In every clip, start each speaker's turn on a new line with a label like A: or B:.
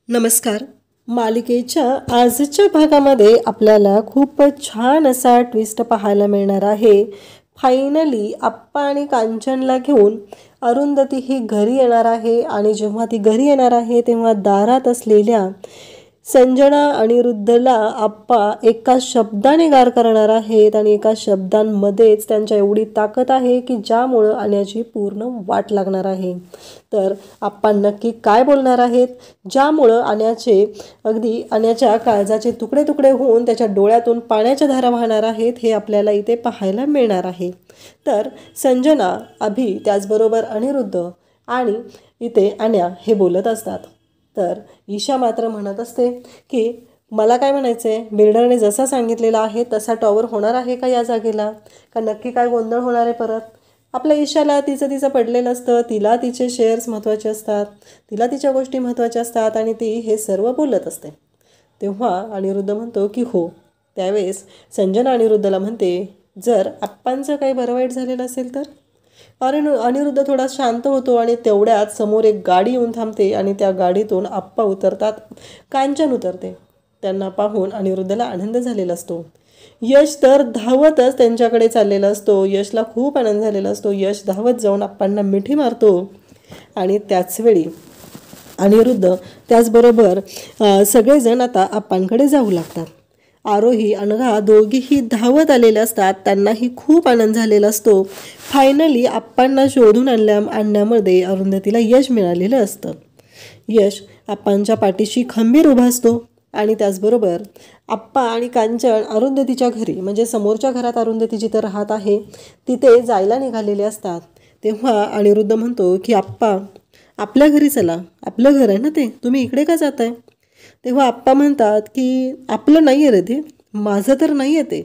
A: नमस्कार. मालिकेच्या आजच्या भागामध्ये आपल्याला खूपच छान असा ट्विस्ट पाहायला मिळणार आहे. फायनली आप्पा आणि कांचनला घेऊन अरुंधती ही घरी येणार आहे आणि जेव्हा ती घरी येणार आहे तेव्हा दारात असलेल्या संजना अनिरुद्धला आप्पा एका शब्दाने गार करणार आहेत आणि एका शब्दांमध्येच त्यांच्या एवढी ताकद आहे की ज्यामुळं आण्याची पूर्ण वाट लागणार आहे. तर आप्पा नक्की काय बोलणार आहेत ज्यामुळं आण्याच्या काळजाचे तुकडे तुकडे होऊन त्याच्या डोळ्यातून पाण्याच्या धारा वाहणार आहेत हे आपल्याला इथे पाहायला मिळणार आहे. तर संजना, अभि, त्याचबरोबर अनिरुद्ध आणि इथे आण्या हे बोलत असतात. तर ईशा मात्र म्हणत असते की मला काय म्हणायचं आहे, बिल्डरने जसा सांगितलेला आहे तसा टॉवर होणार आहे का या जागेला, का नक्की काय गोंधळ होणार आहे परत. आपल्या ईशाला तिचं पडलेलं असतं, तिला तिचे शेअर्स महत्त्वाचे असतात, तिला तिच्या गोष्टी महत्त्वाच्या असतात आणि ती हे सर्व बोलत असते. तेव्हा अनिरुद्ध म्हणतो की हो. त्यावेळेस संजना अनिरुद्धला म्हणते जर आप्पांचं काही बरं वाईट झालेलं असेल तर. अनिरुद्ध थोडा शांत होतो आणि तेवढ्यात समोर एक गाडी येऊन थांबते आणि त्या गाडीतून आप्पा उतरतात, कांचन उतरते. त्यांना पाहून अनिरुद्धला आनंद झालेला असतो. यश तर धावतच त्यांच्याकडे चाललेला असतो. यशला खूप आनंद झालेला असतो. यश धावत जाऊन आप्पांना मिठी मारतो आणि त्याचवेळी अनिरुद्ध त्याचबरोबर सगळेजण आता आप्पांकडे जाऊ लागतात. आरोही अनघा दोघीही धावत आलेले असतात. त्यांनाही खूप आनंद झालेला असतो. फायनली आप्पांना शोधून आणण्यामध्ये अरुंधतीला यश मिळालेलं असतं. यश आप्पांच्या पाठीशी खंबीर उभा असतो आणि त्याचबरोबर आप्पा आणि कांचन अरुंधतीच्या घरी म्हणजे समोरच्या घरात अरुंधती जिथं राहत आहे तिथे जायला निघालेले असतात. तेव्हा अनिरुद्ध म्हणतो की आप्पा आपल्या घरी चला, आपलं घर आहे ना ते, तुम्ही इकडे का जाताय. तेव्हा आप्पा म्हणतात की आपलं नाही आहे रे ते, माझं तर नाही आहे ते.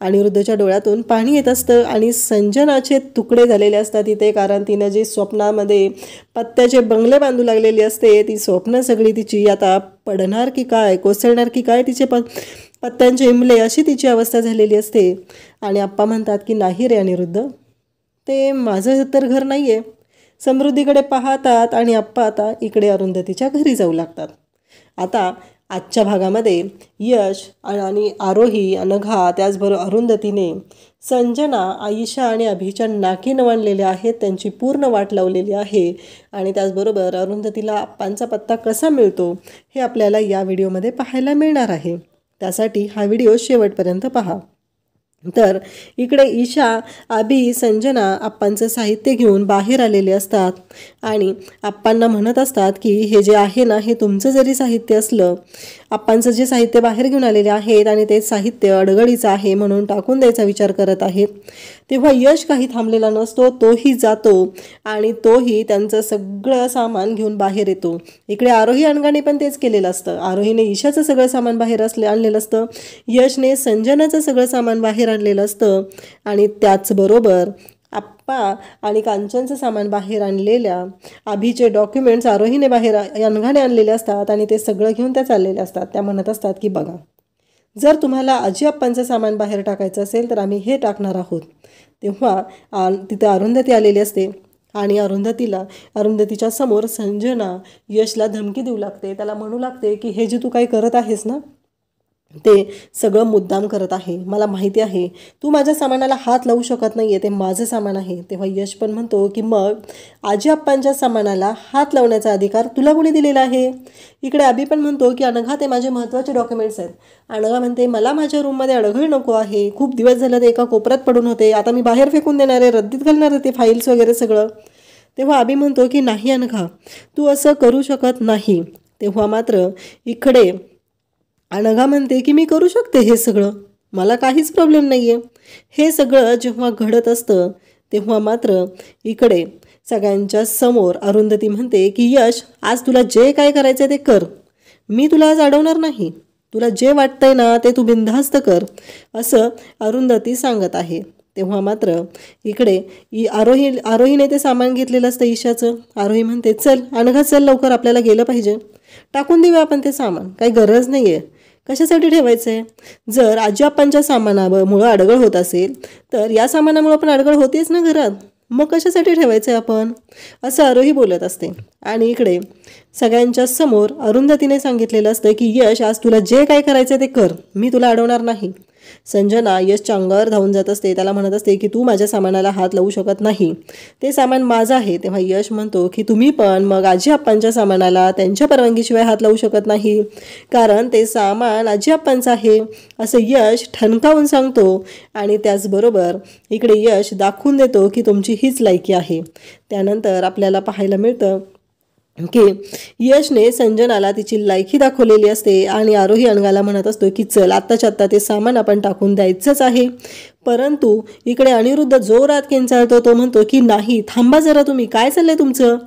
A: अनिरुद्धच्या डोळ्यातून पाणी येत असतं आणि संजनाचे तुकडे झालेले असतात इथे, कारण तिनं जे स्वप्नामध्ये पत्त्याचे बंगले बांधू लागलेली असते ती स्वप्न सगळी तिची आता पडणार की काय, कोसळणार की काय, तिचे पत्त्यांचे इमले अशी तिची अवस्था झालेली असते. आणि आप्पा म्हणतात की नाही रे अनिरुद्ध, ते माझं तर घर नाही आहे. समृद्धीकडे पाहतात आणि आप्पा आता इकडे अरुंधतीच्या घरी जाऊ लागतात. आता आजच्या भागामध्ये यश आणि आरोही, अनघा, त्याचबरोबर अरुंधतीने संजना, आयशा आणि अभिच्या नाकी नवणलेले आहेत, त्यांची पूर्ण वाट लावलेली आहे. आणि त्याचबरोबर अरुंधतीला आप्पांचा पत्ता कसा मिळतो हे आपल्याला या व्हिडिओमध्ये पाहायला मिळणार आहे. त्यासाठी हा व्हिडिओ शेवटपर्यंत पहा. तर इकडे ईशा, अभि, संजना आप्पांचं साहित्य घेऊन बाहेर आलेले असतात आणि आप्पांना म्हणत असतात की हे जे आहे ना हे तुमचं जरी साहित्य असलं, आप्पांचं जे साहित्य बाहेर घेऊन आलेले आहेत आणि ते साहित्य अडगळीचं आहे म्हणून टाकून द्यायचा विचार करत आहेत. तेव्हा यश काही थांबलेला नसतो, तोही जातो आणि तोही त्यांचं सगळं सामान घेऊन बाहेर येतो. इकडे आरोही अनघाने पण तेच केलेलं असतं. आरोहीने ईशाचं सगळं सामान बाहेर आणलेलं असतं, यशने संजनाचं सगळं सामान बाहेर आणलेलं असतं आणि त्याचबरोबर आप्पा आणि कांचनचं सामान बाहेर आणलेल्या अभिचे डॉक्युमेंट्स आरोहीने बाहेर अनघाने आणलेले असतात आणि ते सगळं घेऊन त्या चाललेल्या असतात. त्या म्हणत असतात की बघा, जर तुम्हाला आजी आप्पांचं सामान बाहेर टाकायचं असेल तर आम्ही हे टाकणार आहोत. तेव्हा तिथे अरुंधती आलेली असते आणि अरुंधतीच्या समोर संजना यशला धमकी देऊ लागते, त्याला म्हणू लागते की हे जे तू काही करत आहेस ना ते सगळं मुद्दाम करत आहे, मला माहिती आहे, तू माझ्या सामानाला हात लावू शकत नाही आहे, ते माझं सामान आहे. तेव्हा यश पण म्हणतो की मग आजी आप्पांच्या सामानाला हात लावण्याचा अधिकार तुला कोणी दिलेला आहे. इकडे अभि पण म्हणतो की अनघा ते माझे महत्त्वाचे डॉक्युमेंट्स आहेत. अनघा म्हणते मला माझ्या रूममध्ये अडगळ नको आहे, खूप दिवस झालं ते एका कोपऱ्यात पडून होते, आता मी बाहेर फेकून देणार आहे, रद्दीत घालणार आहे ते फाईल्स वगैरे सगळं. तेव्हा अभि म्हणतो की नाही अनघा, तू असं करू शकत नाही. तेव्हा मात्र इकडे अनघा म्हणते की मी करू शकते हे सगळं, मला काहीच प्रॉब्लेम नाही आहे. हे सगळं जेव्हा घडत असतं तेव्हा मात्र इकडे सगळ्यांच्या समोर अरुंधती म्हणते की यश, आज तुला जे काय करायचं ते कर, मी तुला आज अडवणार नाही, तुला जे वाटतंय ना ते तू बिनधास्त कर, असं अरुंधती सांगत आहे. तेव्हा मात्र इकडे आरोहीने ते सामान घेतलेलं असतं ईशाचं. आरोही म्हणते चल अनघा, चल लवकर, आपल्याला गेलं पाहिजे, टाकून देऊया आपण ते सामान, काही गरज नाही आहे, कशासाठी ठेवायचं आहे. जर आजी आप्पांच्या सामानामुळं अडगळ होत असेल तर या सामानामुळं पण अडगळ होतेच ना घरात, मग कशासाठी ठेवायचं आहे आपण, असं आरोही बोलत असते. आणि इकडे सगळ्यांच्या समोर अरुंधतीने सांगितलेलं असतं की यश, आज तुला जे काय करायचं ते कर, मी तुला अडवणार नाही. संजना यशच्या अंगावर धावून जात असते, त्याला म्हणत असते की तू माझ्या सामानाला हात लावू शकत नाही, ते सामान माझं आहे. तेव्हा यश म्हणतो की तुम्ही पण मग आजी आप्पांच्या सामानाला त्यांच्या परवानगीशिवाय हात लावू शकत नाही, कारण ते सामान आजी आप्पांचं आहे, असं यश ठणकावून सांगतो. आणि त्याचबरोबर इकडे यश दाखवून देतो की तुमची हीच लायकी आहे. त्यानंतर आपल्याला पाहायला मिळतं की यशने संजनाला तिची लायकी दाखवलेली असते आणि आरोही अनघाला म्हणत असतो की चल आत्ताच्या आत्ता ते सामान आपण टाकून द्यायचंच आहे. परंतु इकडे अनिरुद्ध जोरात किंचाळतो. तो म्हणतो की नाही, थांबा जरा, तुम्ही काय चाललंय तुमचं.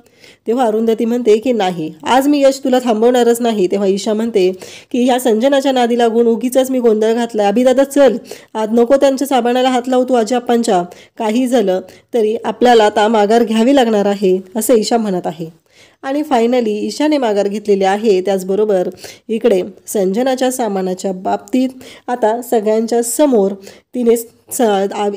A: तेव्हा अरुंधती म्हणते की नाही, आज मी यश तुला थांबवणारच नाही. तेव्हा ईशा म्हणते की ह्या संजनाच्या नादी लागून उगीच मी गोंधळ घातला. अभिदादा चल, आज नको त्यांच्या साबणाला हात लावतो आजी आप्पांच्या, काही झालं तरी आपल्याला आता माघार घ्यावी लागणार आहे, असं ईशा म्हणत आहे. आणि फायनली ईशाने माघार घेतलेली आहे. त्याचबरोबर इकडे संजनाच्या सामानाच्या बाबतीत आता सगळ्यांच्या समोर तिने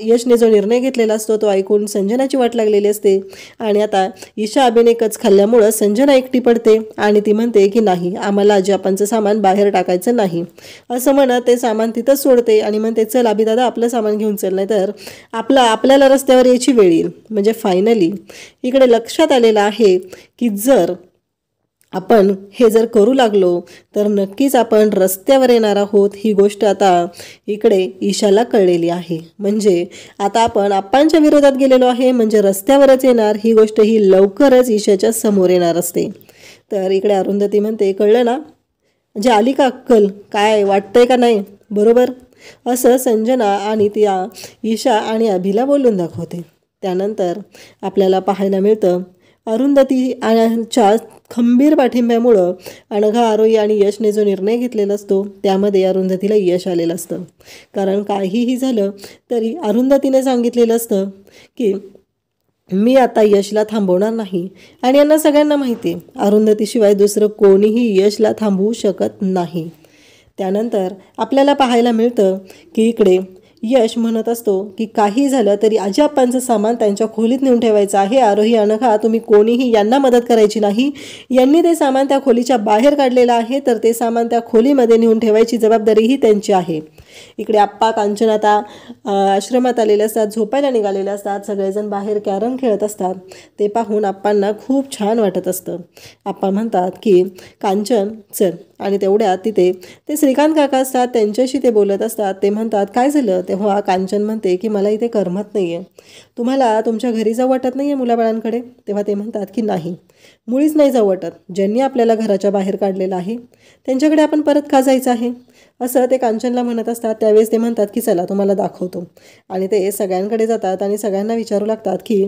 A: यशने जो निर्णय घेतलेला असतो तो ऐकून संजनाची वाट लागलेली असते. आणि आता ईशा अभिनेकच खाल्ल्यामुळं संजना एकटी पडते आणि ती म्हणते की नाही, आम्हाला आजी आप्पांचं सामान बाहेर टाकायचं नाही, असं म्हणत ते सामान तिथंच सोडते आणि म्हणते चल अभिदादा आपलं सामान घेऊन चल, नाही तर आपल्याला रस्त्यावर यायची वेळ येईल. म्हणजे फायनली इकडे लक्षात आलेलं आहे की जर आपण हे जर करू लागलो तर नक्कीच आपण रस्त्यावर येणार आहोत. ही गोष्ट आता इकडे ईशाला कळलेली आहे. म्हणजे आता आपण आप्पांच्या विरोधात गेलेलो आहे, म्हणजे रस्त्यावरच येणार. ही गोष्ट ही लवकरच ईशाच्या समोर येणार असते. तर इकडे अरुंधती म्हणते कळलं ना, म्हणजे आली का अक्कल, काय वाटतंय का नाही बरोबर, असं संजना आणि त्या ईशा आणि अभिला बोलून दाखवते. त्यानंतर आपल्याला पाहायला मिळतं अरुंधतीच्या खंबीर पाठिंब्यामुळं अनघा, आरोही आणि यशने जो निर्णय घेतलेला असतो त्यामध्ये अरुंधतीला यश आलेलं असतं. कारण काहीही झालं तरी अरुंधतीने सांगितलेलं असतं की मी आता यशला थांबवणार नाही. आणि यांना सगळ्यांना माहिती आहे अरुंधतीशिवाय दुसरं कोणीही यशला थांबवू शकत नाही. त्यानंतर आपल्याला पाहायला मिळतं की इकडे यश म्हणत असतो की काही झालं तरी आजी आप्पांचं सामान त्यांच्या खोलीत नेऊन ठेवायचं आहे. आरोही अनघा तुम्ही कोणीही यांना मदत करायची नाही, यांनी ते सामान त्या खोलीच्या बाहेर काढलेलं आहे, तर ते सामान त्या खोलीमध्ये नेऊन ठेवायची जबाबदारी ही त्यांची आहे. इकडे आप्पा कांचन आता आश्रमात आलेले असतात, झोपायला निघालेले असतात, सगळेजण बाहेर कॅरम खेळत असतात. ते पाहून आप्पांना खूप छान वाटत असतं. आप्पा म्हणतात की कांचन चल, आणि तेवढ्यात तिथे ते श्रीकांत काका असतात, त्यांच्याशी ते बोलत असतात. ते म्हणतात काय झालं. तेव्हा कांचन म्हणते की मला इथे करमत नाही आहे, तुम्हाला तुमच्या घरी जाऊ वाटत नाही आहे मुलाबाळांकडे. तेव्हा ते म्हणतात की नाही, मुळीच नाही जाऊ वाटत, ज्यांनी आपल्याला घराच्या बाहेर काढलेलं आहे त्यांच्याकडे आपण परत का जायचं आहे, असं ते कांचनला म्हणत असतात. त्यावेळेस ते म्हणतात की चला तुम्हाला दाखवतो. आणि ते सगळ्यांकडे जातात आणि सगळ्यांना विचारू लागतात की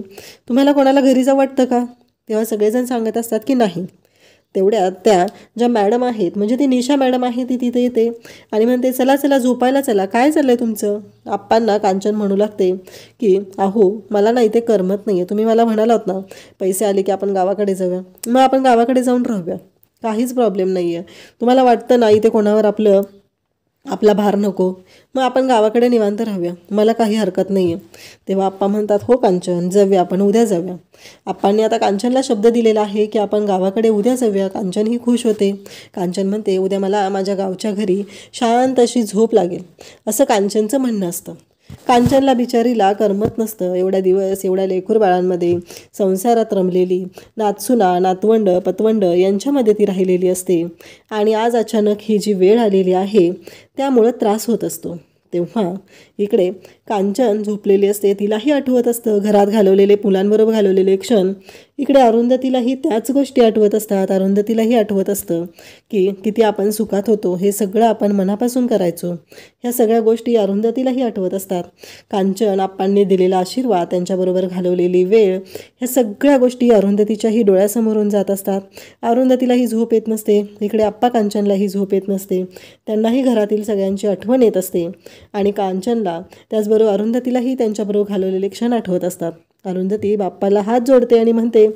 A: तुम्हाला कोणाला घरी जाऊ वाटतं का. तेव्हा सगळेजण सांगत असतात की नाही. तेवढ्यात त्या ज्या मॅडम आहेत, म्हणजे ती निशा मॅडम आहे, ती तिथे येते आणि म्हणते चला चला झोपायला चला, काय चाललं आहे तुमचं. आप्पांना कांचन म्हणू लागते की अहो मला ना इथे करमत नाही आहे, तुम्ही मला म्हणाला होत ना पैसे आले की आपण गावाकडे जाऊया, मग आपण गावाकडे जाऊन राहूया, काहीच प्रॉब्लेम नाही आहे. तुम्हाला वाटतं ना इथे कोणावर आपला भार नको, मग आपण गावाकडे निवांत राहूया, मला काही हरकत नाही आहे. तेव्हा आप्पा म्हणतात हो कांचन जाऊया, आपण उद्या जाऊया. आप्पांनी आता कांचनला शब्द दिलेला आहे की आपण गावाकडे उद्या जाऊया. कांचन ही खुश होते. कांचन म्हणते उद्या मला माझ्या गावच्या घरी शांत अशी झोप लागेल, असं कांचनचं म्हणणं असतं. कांचनला बिचारीला करमत नसतं. एवढ्या दिवस एवढ्या लेकूर बाळांमध्ये संसारात रमलेली, नातसुना नातवंड पतवंड यांच्यामध्ये ती राहिलेली असते. आणि आज अचानक ही जी वेळ आलेली आहे त्यामुळं त्रास होत असतो. तेव्हा इकडे कांचन झोपलेली असते, तिलाही आठवत असतं घरात घालवलेले, मुलांबरोबर घालवलेले क्षण. इकडे अरुंधतीलाही त्याच गोष्टी आठवत असतात. अरुंधतीलाही आठवत असतं की किती आपण सुखात होतो, हे सगळं आपण मनापासून करायचो. ह्या सगळ्या गोष्टी अरुंधतीलाही आठवत असतात. कांचन आप्पांनी दिलेला आशीर्वाद, त्यांच्याबरोबर घालवलेली वेळ, ह्या सगळ्या गोष्टी अरुंधतीच्याही डोळ्यासमोरून जात असतात. अरुंधतीलाही झोप येत नसते. इकडे आप्पा कांचनलाही झोप येत नसते. त्यांनाही घरातील सगळ्यांची आठवण येत असते. आणि कांचनला त्याचबरोबर अरुंधतीलाही त्यांच्याबरोबर घालवलेले क्षण आठवत असतात. अरुंधती बाप्पाला हात जोडते आणि म्हणते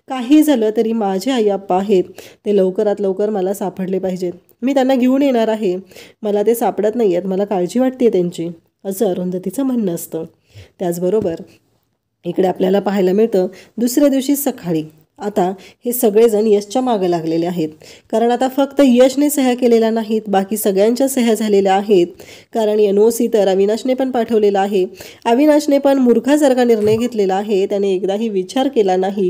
A: काही झालं तरी माझे आई आप्पा आहेत, ते लवकरात लवकर मला सापडले पाहिजेत, मी त्यांना घेऊन येणार आहे, मला ते सापडत नाही आहेत, मला काळजी वाटते त्यांची, असं अरुंधतीचं म्हणणं असतं. त्याचबरोबर इकडे आपल्याला पाहायला मिळतं दुसऱ्या दिवशी सकाळी आता हे सगळेजण यशच्या मागे लागलेले आहेत. कारण आता फक्त यशने सह्या केलेल्या नाहीत, बाकी सगळ्यांच्या सह्या झालेल्या आहेत. कारण NOC तर अविनाशने पण पाठवलेला आहे. अविनाशने पण मूर्खासारखा निर्णय घेतलेला आहे. त्याने एकदाही विचार केला नाही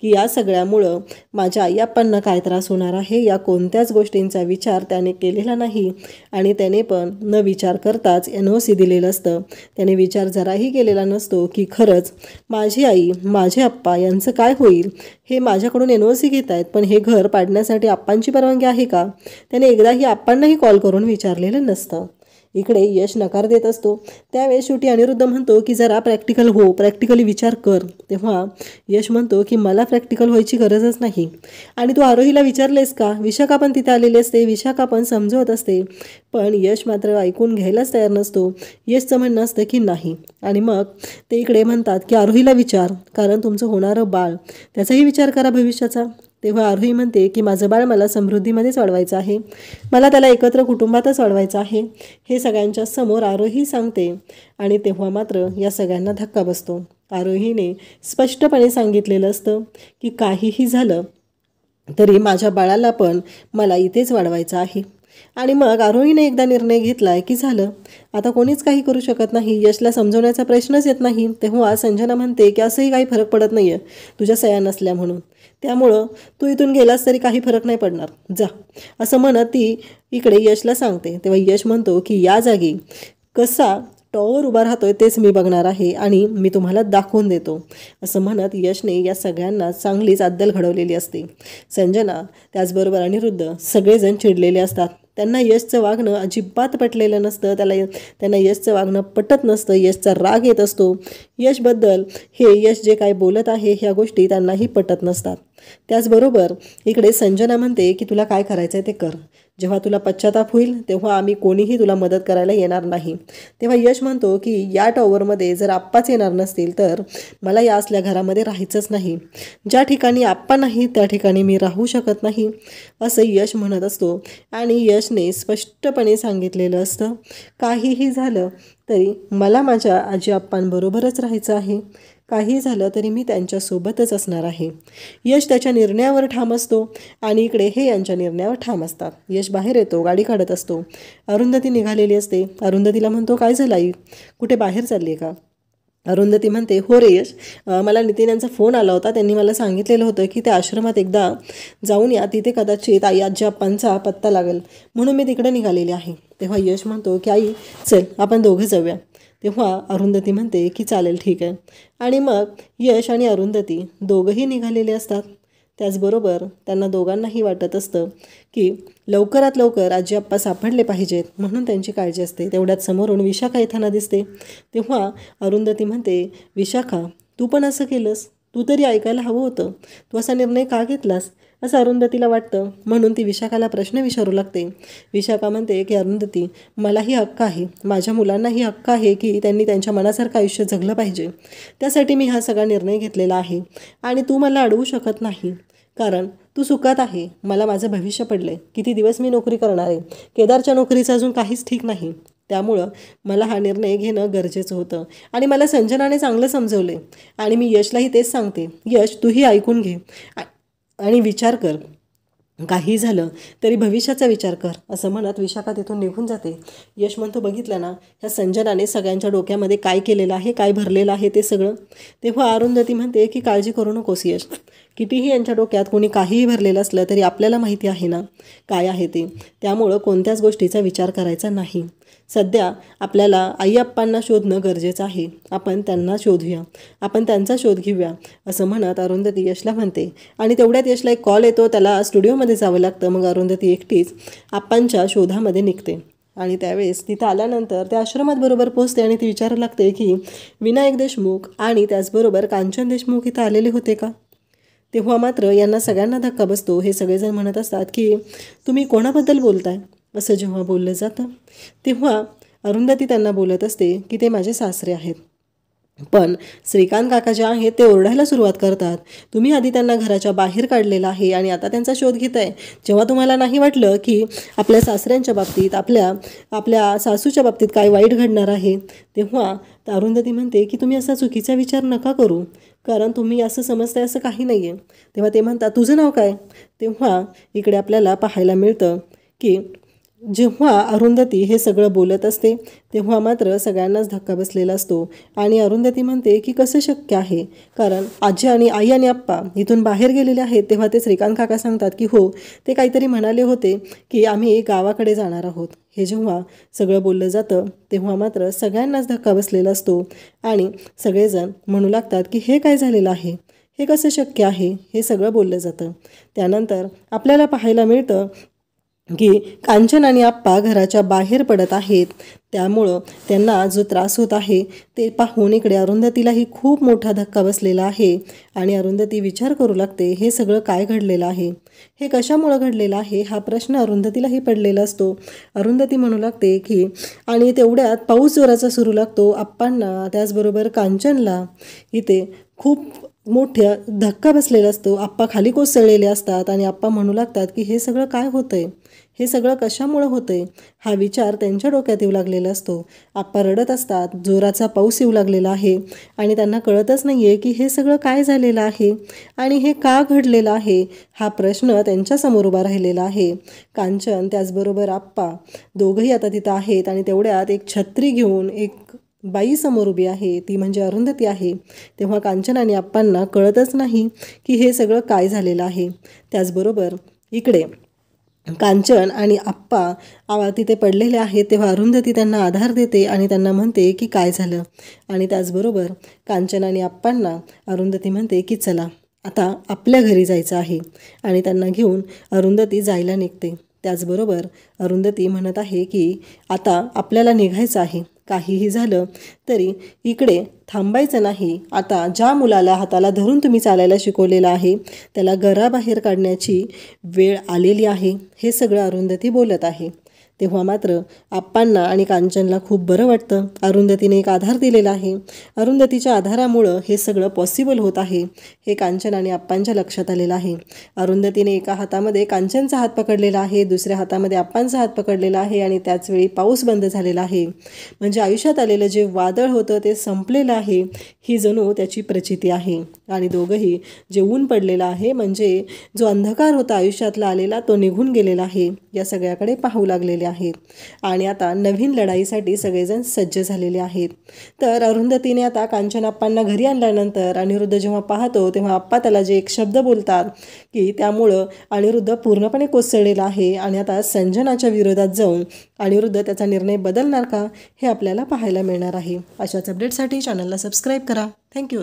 A: की या सगळ्यामुळं माझ्या आई आप्पांना काय त्रास होणार आहे. या कोणत्याच गोष्टींचा विचार त्याने केलेला नाही आणि त्याने पण न विचार करताच NOC दिलेलं असतं. त्याने विचार जराही केलेला नसतो की खरंच माझी आई माझे आप्पा यांचं काय होईल. हे माझ्याकडून NOC घेत आहेत, पण हे घर पाडण्यासाठी आप्पांची परवानगी आहे का. त्याने एकदाही आप्पांनाही कॉल करून विचारलेलं नसतं. इकडे यश नकार देत असतो. त्यावेळेस शेवटी अनिरुद्ध म्हणतो की जरा प्रॅक्टिकल हो, प्रॅक्टिकली विचार कर. तेव्हा यश म्हणतो की मला प्रॅक्टिकल व्हायची गरजच नाही. आणि तू आरोहीला विचारलेस का. विशाखा पण तिथे आलेली असते, विशाखा पण समजवत असते, पण यश मात्र ऐकून घ्यायलाच तयार नसतो. यशचं म्हणणं असतं की नाही. आणि मग ते इकडे म्हणतात की आरोहीला विचार, कारण तुमचं होणारं बाळ त्याचाही विचार करा भविष्याचा. तेव्हा आरोही म्हणते की माझं बाळ मला समृद्धीमध्येच वाढवायचं आहे, मला त्याला एकत्र कुटुंबातच वाढवायचं आहे. हे सगळ्यांच्या समोर आरोही सांगते. आणि तेव्हा मात्र या सगळ्यांना धक्का बसतो. आरोहीने स्पष्टपणे सांगितलेलं असतं की काहीही झालं तरी माझ्या बाळाला पण मला इथेच वाढवायचं आहे. आणि मग आरोहीने एकदा निर्णय घेतला आहे की झालं, आता कोणीच काही करू शकत नाही. यशला समजवण्याचा प्रश्नच येत नाही. तेव्हा संजना म्हणते की असंही काही फरक पडत नाही आहे तुझ्या सह्या नसल्या म्हणून, त्यामुळं तू इथून गेलास तरी काही फरक नाही पडणार, जा, असं म्हणत ती इकडे यशला सांगते. तेव्हा यश म्हणतो की या जागी कसा टॉवर उभा राहतोय तेच मी बघणार आहे आणि मी तुम्हाला दाखवून देतो, असं म्हणत यशने या सगळ्यांना चांगलीच अद्दल घडवलेली असते. संजना त्याचबरोबर अनिरुद्ध सगळेजण चिडलेले असतात. त्यांना यशचं वागणं अजिबात पटलेलं नसतं. त्यांना यशचं वागणं पटत नसतं. यशचा राग येत असतो. यशबद्दल हे यश जे काय बोलत आहे ह्या गोष्टी त्यांनाही पटत नसतात. त्याचबरोबर इकडे संजना म्हणते की तुला काय करायचं आहे ते कर, जेव्हा तुला पश्चाताप होईल तेव्हा आम्ही कोणीही तुला मदत करायला येणार नाही. तेव्हा यश म्हणतो की या टॉवरमध्ये जर आप्पाच येणार नसतील तर मला या असल्या घरामध्ये राहायचंच नाही. ज्या ठिकाणी आप्पा नाही त्या ठिकाणी मी राहू शकत नाही, असं यश म्हणत असतो. आणि यशने स्पष्टपणे सांगितलेलं असतं काहीही झालं तरी मला माझ्या आजी आप्पांबरोबरच राहायचं आहे, काही झालं तरी मी त्यांच्यासोबतच असणार आहे. यश त्याच्या निर्णयावर ठाम असतो आणि इकडे हे यांच्या निर्णयावर ठाम असतात. यश बाहेर येतो, गाडी काढत असतो. अरुंधती निघालेली असते. अरुंधतीला म्हणतो काय झालं आई, कुठे बाहेर चालली आहे का. अरुंधती म्हणते हो रे यश, मला नितीन यांचा फोन आला होता. त्यांनी मला सांगितलेलं होतं की त्या आश्रमात एकदा जाऊन या, तिथे कदाचित आई आजी आप्पांचा पत्ता लागेल, म्हणून मी तिकडे निघालेली आहे. तेव्हा यश म्हणतो की आई चल आपण दोघे जाऊया. तेव्हा अरुंधती म्हणते की चालेल ठीक आहे. आणि मग यश आणि अरुंधती दोघंही निघालेले असतात. त्याचबरोबर त्यांना दोघांनाही वाटत असतं की लवकरात लवकर आजी आप्पा सापडले पाहिजेत, म्हणून त्यांची काळजी असते. तेवढ्यात समोरून विशाखा येताना दिसते. तेव्हा अरुंधती म्हणते विशाखा तू पण असं केलंस, तू तरी ऐकायला हवं होतं, तू असा निर्णय का घेतलास, असं अरुंधतीला वाटतं. म्हणून ती विशाखाला प्रश्न विचारू लागते. विशाखा म्हणते की अरुंधती मलाही हक्क आहे, माझ्या मुलांनाही हक्क आहे की त्यांनी त्यांच्या मनासारखं आयुष्य जगलं पाहिजे, त्यासाठी मी हा सगळा निर्णय घेतलेला आहे. आणि तू मला अडवू शकत नाही, कारण तू सुखात आहे, मला माझं भविष्य पडलं आहे, किती दिवस मी नोकरी करणार आहे, केदारच्या नोकरीचं अजून काहीच ठीक नाही, त्यामुळं मला हा निर्णय घेणं गरजेचं होतं. आणि मला संजनाने चांगलं समजवले आणि मी यशलाही तेच सांगते. यश तूही ऐकून घे आणि विचार कर, काही झालं तरी भविष्याचा विचार कर, असं म्हणत विशाखा तिथून निघून जाते. यश म्हणतो बघितलं ना ह्या संजनाने सगळ्यांच्या डोक्यामध्ये काय केलेलं आहे, काय भरलेलं आहे ते सगळं. तेव्हा अरुंधती म्हणते की काळजी करू नकोस यश, कितीही यांच्या डोक्यात कोणी काहीही भरलेलं असलं तरी आपल्याला माहिती आहे ना काय आहे ते, त्यामुळं कोणत्याच गोष्टीचा विचार करायचा नाही. सध्या आपल्याला आई आप्पांना शोधणं गरजेचं आहे, आपण त्यांना शोधूया, आपण त्यांचा शोध घेऊया, असं म्हणत अरुंधती यशला म्हणते. आणि तेवढ्यात यशला एक कॉल येतो, त्याला स्टुडिओमध्ये जावं लागतं. मग अरुंधती एकटीच आप्पांच्या शोधामध्ये निघते. आणि त्यावेळेस तिथं आल्यानंतर त्या आश्रमात बरोबर पोचते आणि ती विचारू लागते की विनायक देशमुख आणि त्याचबरोबर कांचन देशमुख इथं आलेले होते का. तेव्हा मात्र यांना सगळ्यांना धक्का बसतो. हे सगळेजण म्हणत असतात की तुम्ही कोणाबद्दल बोलताय, असं जेव्हा बोललं जातं तेव्हा अरुंधती त्यांना बोलत असते की ते माझे सासरे आहेत. पण श्रीकांत काका जे आहेत ते ओरडायला सुरुवात करतात, तुम्ही आधी त्यांना घराच्या बाहेर काढलेलं आहे आणि आता त्यांचा शोध घेताय. जेव्हा तुम्हाला नाही वाटलं की आपल्या सासऱ्यांच्या बाबतीत आपल्या आपल्या सासूच्या बाबतीत काय वाईट घडणार आहे, तेव्हा अरुंधती म्हणते की तुम्ही असा चुकीचा विचार नका करू, कारण तुम्ही असं समजताय असं काही नाही आहे. तेव्हा ते म्हणतात, तुझं नाव काय? तेव्हा इकडे आपल्याला पाहायला मिळतं की जेव्हा अरुंधती हे सगळं बोलत असते तेव्हा मात्र सगळ्यांनाच धक्का बसलेला असतो आणि अरुंधती म्हणते की कसं शक्य आहे, कारण आजी आणि आई आणि आप्पा इथून बाहेर गेलेले आहेत. तेव्हा ते श्रीकांत काका सांगतात की हो, ते काहीतरी म्हणाले होते की आम्ही गावाकडे जाणार आहोत. हे जेव्हा सगळं बोललं जातं तेव्हा मात्र सगळ्यांनाच धक्का बसलेला असतो आणि सगळेजण म्हणू लागतात की हे काय झालेलं आहे, हे कसं शक्य आहे, हे सगळं बोललं जातं. त्यानंतर आपल्याला पाहायला मिळतं की कांचन आणि आप्पा घराच्या बाहेर पडत आहेत. त्यामुळं त्यांना जो त्रास होत आहे ते पाहून इकडे अरुंधतीलाही खूप मोठा धक्का बसलेला आहे आणि अरुंधती विचार करू लागते, हे सगळं काय घडलेलं आहे, हे कशामुळं घडलेलं आहे, हा प्रश्न अरुंधतीलाही पडलेला असतो. अरुंधती म्हणू लागते की आणि तेवढ्यात पाऊस जोराचा सुरू लागतो. आप्पांना त्याचबरोबर कांचनला इथे खूप मोठ्या धक्का बसलेला असतो. आप्पा खाली कोसळलेले असतात आणि आप्पा म्हणू लागतात की हे सगळं काय होतंय, हे सगळं कशामुळं होतंय, हा विचार त्यांच्या डोक्यात येऊ लागलेला असतो. आप्पा रडत असतात, जोराचा पाऊस येऊ लागलेला आहे आणि त्यांना कळतच नाही आहे की हे सगळं काय झालेलं आहे आणि हे का घडलेलं आहे, हा प्रश्न त्यांच्यासमोर उभा राहिलेला आहे. कांचन त्याचबरोबर आप्पा दोघंही आता तिथं आहेत आणि तेवढ्यात एक छत्री घेऊन एक बाई समोर उभी आहे, ती म्हणजे अरुंधती आहे. तेव्हा कांचन आणि आप्पांना कळतच नाही की हे सगळं काय झालेलं आहे. त्याचबरोबर इकडे कांचन आणि आप्पा तिथे पडलेले आहेत. तेव्हा अरुंधती त्यांना आधार देते आणि त्यांना म्हणते की काय झालं, आणि त्याचबरोबर कांचन आणि आप्पांना अरुंधती म्हणते की चला आता आपल्या घरी जायचं आहे आणि त्यांना घेऊन अरुंधती जायला निघते. त्याचबरोबर अरुंधती म्हणत आहे की आता आपल्याला निघायचं आहे, काहीही झालं तरी इकडे थांबायचं नाही. आता ज्या मुलाला हाताला धरून तुम्ही चालायला शिकवलेलं आहे त्याला घराबाहेर काढण्याची वेळ आलेली आहे, हे सगळं अरुंधती बोलत आहे. तेव्हा मात्र आप्पांना आणि कांचनला खूप बरं वाटतं. अरुंधतीने एक आधार दिलेला आहे, अरुंधतीच्या आधारामुळं हे सगळं पॉसिबल होत आहे, हे कांचन आणि आप्पांच्या लक्षात आलेलं आहे. अरुंधतीने एका हातामध्ये कांचनचा हात पकडलेला आहे, दुसऱ्या हातामध्ये आप्पांचा हात पकडलेला आहे आणि त्याचवेळी पाऊस बंद झालेला आहे. म्हणजे आयुष्यात आलेलं जे वादळ होतं ते संपलेलं आहे, ही जणू त्याची प्रचिती आहे. आणि दोघंही जे ऊन पडलेलं आहे, म्हणजे जो अंधकार होता आयुष्यातला आलेला, तो निघून गेलेला आहे, या सगळ्याकडे पाहू लागलेले आहेत. आणि आता नवीन लढाईसाठी सगळेजण सज्ज झालेले आहेत. तर अरुंधतीने आता कांचन आप्पांना घरी आणल्यानंतर अनिरुद्ध जेव्हा पाहतो तेव्हा आप्पा त्याला जे एक शब्द बोलतात की त्यामुळं अनिरुद्ध पूर्णपणे कोसळलेला आहे आणि आता संजनाच्या विरोधात जाऊन अनिरुद्ध त्याचा निर्णय बदलणार का, हे आपल्याला पाहायला मिळणार आहे. अशाच अपडेटसाठी चॅनलला सबस्क्राईब करा. थँक्यू.